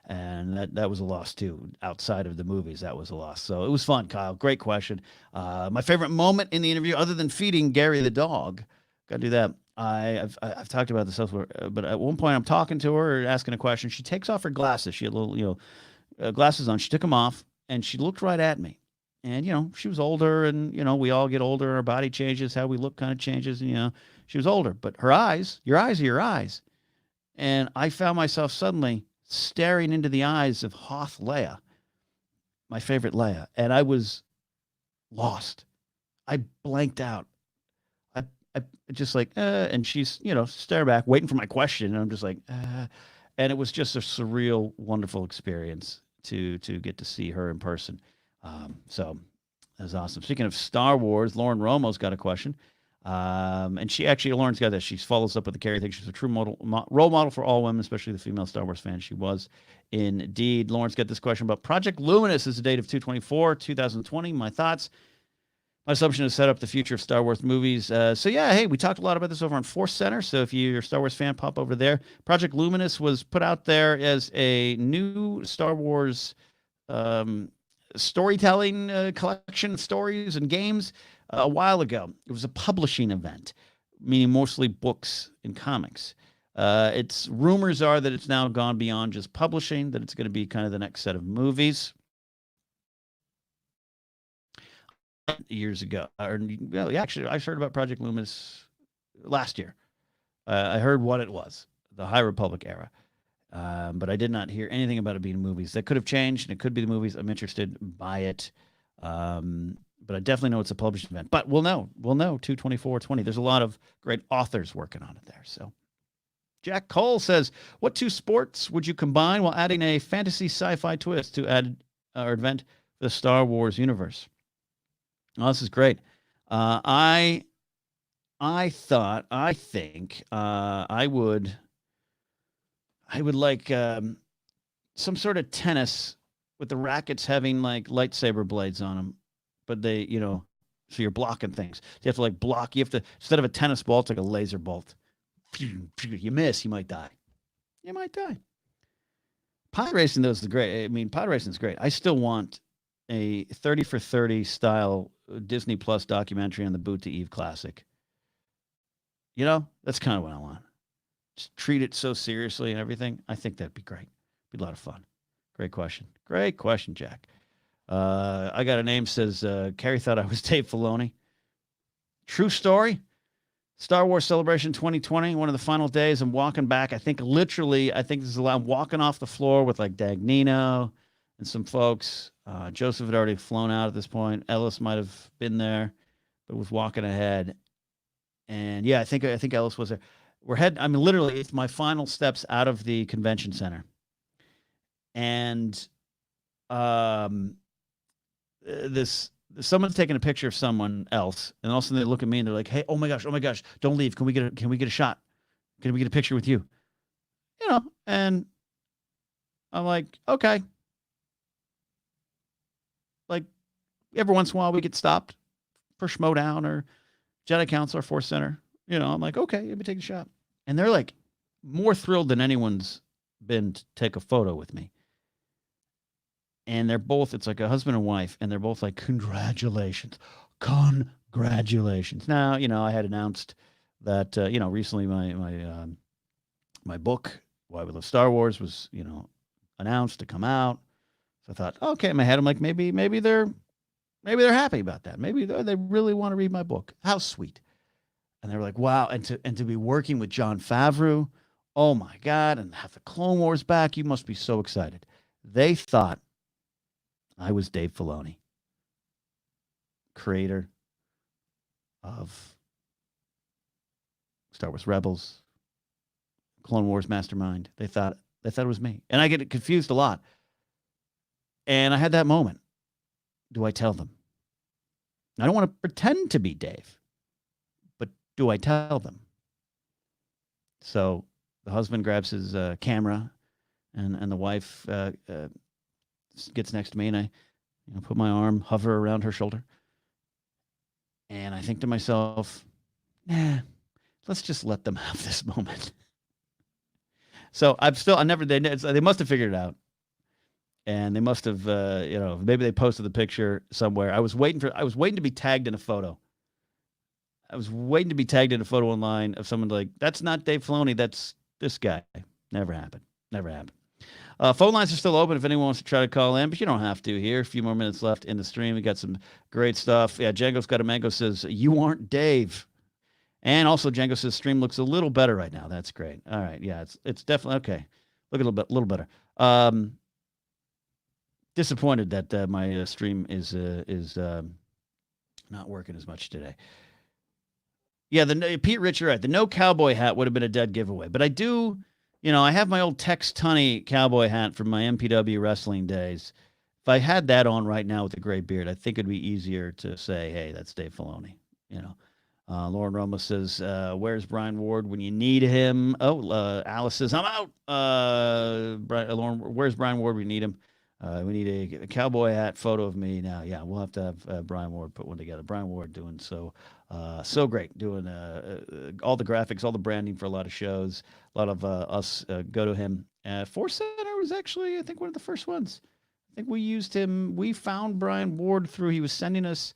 And that was a loss, too. Outside of the movies, that was a loss. So it was fun, Kyle. Great question. My favorite moment in the interview, other than feeding Gary the dog, got to do that. I've talked about this elsewhere, but at one point I'm talking to her, asking a question. She takes off her glasses. She had little, glasses on. She took them off, and she looked right at me. And, she was older, and, we all get older. Our body changes. How we look kind of changes. And, she was older. But her eyes, your eyes are your eyes. And I found myself suddenly staring into the eyes of Hoth Leia, my favorite Leia. And I was lost. I blanked out. I just like, and she's, staring back, waiting for my question. And I'm just like, and it was just a surreal, wonderful experience to get to see her in person. So that was awesome. Speaking of Star Wars, Lauren Romo's got a question. And Lauren's got this. She follows up with the Carrie thing. She's a true role model for all women, especially the female Star Wars fans. She was indeed. Lauren's got this question about Project Luminous is the date of 2/24/2020. My thoughts. My assumption is set up the future of Star Wars movies. Hey, we talked a lot about this over on ForceCenter. So if you're a Star Wars fan, pop over there. Project Luminous was put out there as a new Star Wars storytelling collection of stories and games a while ago. It was a publishing event, meaning mostly books and comics. Its rumors are that it's now gone beyond just publishing, that it's going to be kind of the next set of movies. Years ago, actually, I heard about Project Luminous last year. I heard what it was, the High Republic era, but I did not hear anything about it being movies. That could have changed, and it could be the movies. I'm interested by it, but I definitely know it's a publishing event. But we'll know 2/24/20. There's a lot of great authors working on it there. So Jack Cole says, what two sports would you combine while adding a fantasy sci-fi twist to add or invent the Star Wars universe? Oh, this is great. I think I would like some sort of tennis with the rackets having like lightsaber blades on them, but they, so you're blocking things. You have to like block. You have to, instead of a tennis ball, it's like a laser bolt. You miss, you might die. Pod racing, though, is great. I mean, pod racing is great. I still want a 30 for 30 style Disney Plus documentary on the Boot to Eve Classic. That's kind of what I want. Just treat it so seriously and everything. I think that'd be great. Be a lot of fun. Great question, Jack. I got a name, says Carrie thought I was Dave Filoni. True story. Star Wars Celebration 2020, one of the final days. I'm walking back. I think this is I'm walking off the floor with like Dagnino and some folks. Joseph had already flown out at this point. Ellis might have been there, but was walking ahead. And yeah, I think Ellis was there. Literally, it's my final steps out of the convention center. And someone's taking a picture of someone else, and all of a sudden they look at me and they're like, "Hey, oh my gosh, don't leave. Can we get a shot? Can we get a picture with you?" And I'm like, okay. Like every once in a while we get stopped for Schmodown or Jedi Council or ForceCenter. I'm like, okay, let me take a shot. And they're like more thrilled than anyone's been to take a photo with me. And they're both, it's like a husband and wife, and they're both like, congratulations. Now, I had announced that, recently my book, Why We Love Star Wars, was, announced to come out. So I thought, okay, in my head, I'm like, maybe they're happy about that. Maybe they really want to read my book. How sweet. And they were like, wow. And to be working with Jon Favreau, oh my God, and have the Clone Wars back. You must be so excited. They thought I was Dave Filoni, creator of Star Wars Rebels, Clone Wars mastermind. They thought it was me. And I get confused a lot. And I had that moment. Do I tell them? I don't want to pretend to be Dave, but do I tell them? So the husband grabs his camera, and the wife gets next to me, and I put my arm, hover around her shoulder. And I think to myself, let's just let them have this moment. So they must have figured it out. And they must have, maybe they posted the picture somewhere. I was waiting to be tagged in a photo. I was waiting to be tagged in a photo online of someone like, that's not Dave Filoni, that's this guy. Never happened. Phone lines are still open if anyone wants to try to call in, but you don't have to here. A few more minutes left in the stream. We got some great stuff. Yeah, Django's got a mango says, you aren't Dave. And also Django says, stream looks a little better right now. That's great. All right. Yeah, it's definitely okay. Look a little better. Disappointed that my stream is not working as much today. Yeah, Pete Rich, you're right. The no cowboy hat would have been a dead giveaway. But I do, I have my old Tex Tunney cowboy hat from my MPW wrestling days. If I had that on right now with a gray beard, I think it'd be easier to say, hey, that's Dave Filoni. Lauren Roma says, where's Brian Ward when you need him? Oh, Alice says, I'm out. Lauren, where's Brian Ward when you need him? We need a cowboy hat photo of me now. Yeah, we'll have to have Brian Ward put one together. Brian Ward doing so great, doing all the graphics, all the branding for a lot of shows. A lot of us go to him. ForceCenter was actually, I think, one of the first ones. I think we used him. We found Brian Ward through, he was sending us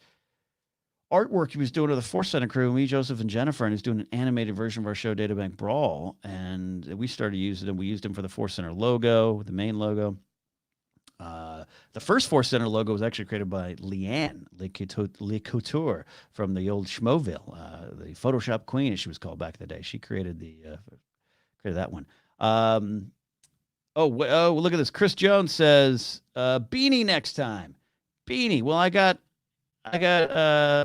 artwork he was doing to the ForceCenter crew, me, Joseph, and Jennifer, and he's doing an animated version of our show, Databank Brawl, and we started using him. We used him for the ForceCenter logo, the main logo. The first ForceCenter logo was actually created by Leanne LeCouture from the old Schmoville, the Photoshop queen, as she was called back in the day. She created that one. Look at this. Chris Jones says, beanie next time. Beanie. Well, I got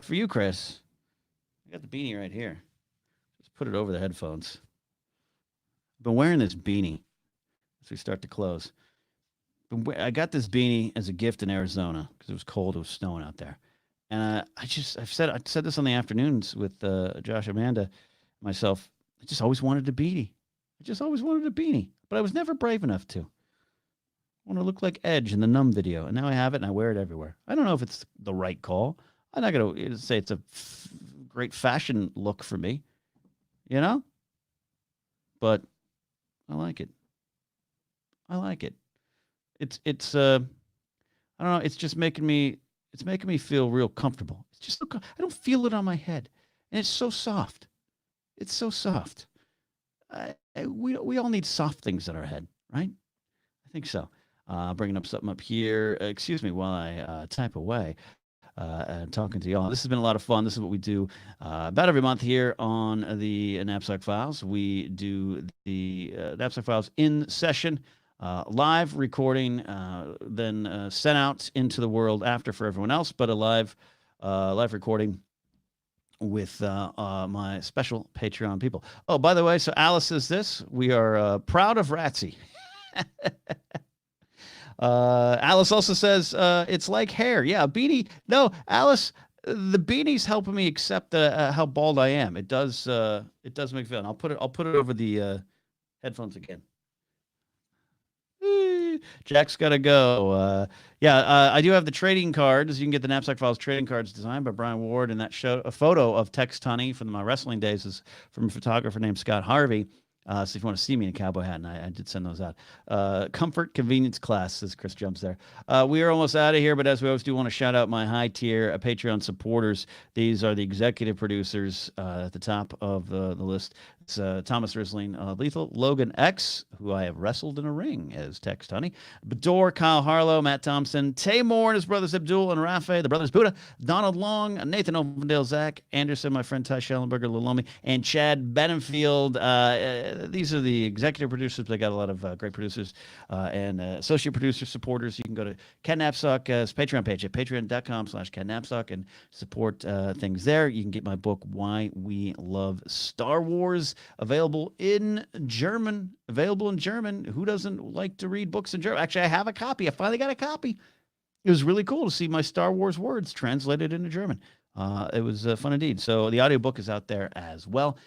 for you, Chris. I got the beanie right here. Just put it over the headphones. I've been wearing this beanie as we start to close. I got this beanie as a gift in Arizona because it was cold. It was snowing out there. And I said this on the afternoons with Josh, Amanda, myself. I just always wanted a beanie. But I was never brave enough to. I want to look like Edge in the Numb video. And now I have it and I wear it everywhere. I don't know if it's the right call. I'm not going to say it's a great fashion look for me, but I like it. It's I don't know. It's just making me feel real comfortable. It's just, I don't feel it on my head. And it's so soft. We all need soft things in our head, right? I think so. Bringing up something up here. Excuse me while I type away and talking to y'all. This has been a lot of fun. This is what we do about every month here on the Napzok Files. We do the Napzok Files in session, live recording, then sent out into the world after for everyone else, but a live recording with my special Patreon people. Oh, by the way, so Alice says this. We are proud of Ratsy. Alice also says it's like hair. Yeah, beanie. No, Alice, the beanie's helping me accept how bald I am. It does make me feel. And I'll put it over the headphones again. Jack's got to go. I do have the trading cards. You can get the Napzok Files trading cards designed by Brian Ward, and that show a photo of Tex Tunney from my wrestling days is from a photographer named Scott Harvey. So if you want to see me in a cowboy hat, and I did send those out. Comfort, convenience class, says Chris Jumps there. We are almost out of here, but as we always do, want to shout out my high-tier Patreon supporters. These are the executive producers at the top of the list. It's Thomas Risling, Lethal, Logan X, who I have wrestled in a ring as Tex Tunney, Bador, Kyle Harlow, Matt Thompson, Tay Moore and his brothers Abdul and Rafe, the brothers Buddha, Donald Long, Nathan Ovendale, Zach Anderson, my friend Ty Schellenberger, Lalomi, and Chad Benenfield. These are the executive producers. They got a lot of great producers and associate producer supporters. You can go to Ken Napzok's Patreon page at patreon.com/Ken Napzok and support things there. You can get my book, Why We Love Star Wars, available in German. Who doesn't like to read books in German? Actually, I have a copy. I finally got a copy. It was really cool to see my Star Wars words translated into German. It was fun indeed. So the audiobook is out there as well.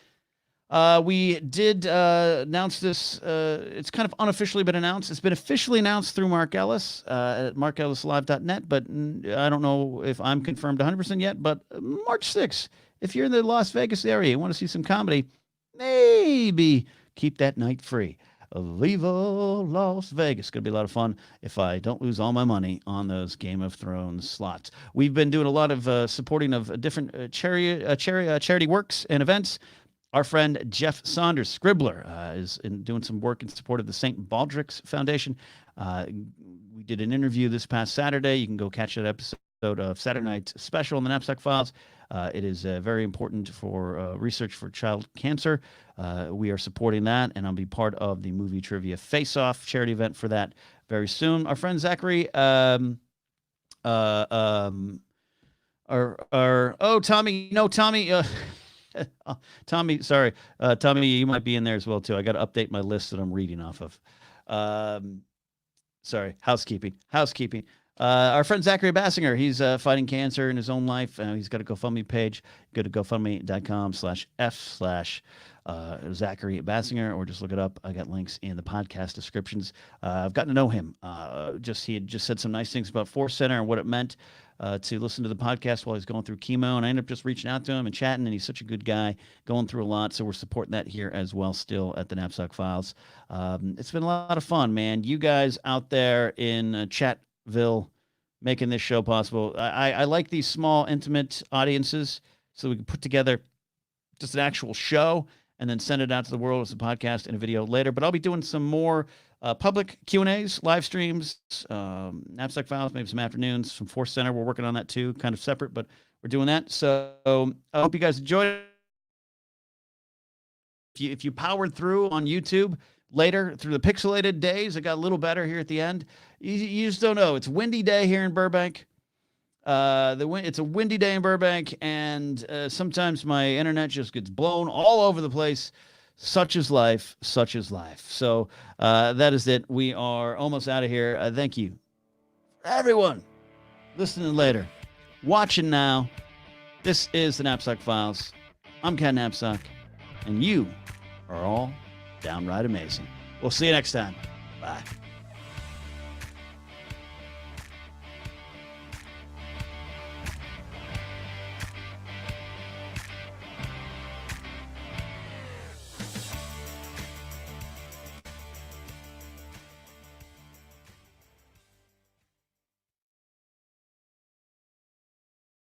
We did announce this. It's kind of unofficially been announced. It's been officially announced through Mark Ellis at markellislive.net, but I don't know if I'm confirmed 100% yet. But March 6th, if you're in the Las Vegas area, you want to see some comedy, maybe keep that night free. Viva Las Vegas. It's going to be a lot of fun if I don't lose all my money on those Game of Thrones slots. We've been doing a lot of supporting of different charity works and events. Our friend Jeff Saunders, Scribbler, is doing some work in support of the St. Baldrick's Foundation. We did an interview this past Saturday. You can go catch that episode of Saturday Night's special on the Napzok Files. It is very important for research for child cancer. We are supporting that, and I'll be part of the Movie Trivia Face-Off charity event for that very soon. Our friend Zachary, Tommy, Tommy, sorry, Tommy, you might be in there as well too. I got to update my list that I'm reading off of. Sorry, housekeeping. Our friend Zachary Bassinger, he's fighting cancer in his own life. He's got a GoFundMe page. Go to GoFundMe.com/F/Zachary Bassinger, or just look it up. I got links in the podcast descriptions. I've gotten to know him. He had just said some nice things about ForceCenter and what it meant to listen to the podcast while he's going through chemo. And I ended up just reaching out to him and chatting, and he's such a good guy, going through a lot. So we're supporting that here as well still at the Napzok Files. It's been a lot of fun, man. You guys out there in Chatville making this show possible. I like these small, intimate audiences so we can put together just an actual show and then send it out to the world as a podcast and a video later. But I'll be doing some more public Q&As, live streams, Napzok Files, maybe some afternoons, some ForceCenter. We're working on that too, kind of separate, but we're doing that. So I hope you guys enjoyed it. If you powered through on YouTube later through the pixelated days, it got a little better here at the end. You just don't know. It's a windy day here in Burbank. It's a windy day in Burbank, and sometimes my internet just gets blown all over the place. Such is life. So that is it. We are almost out of here. Thank you, everyone, listening later, watching now. This is the Napzok Files. I'm Ken Napzok, and you are all downright amazing. We'll see you next time. Bye.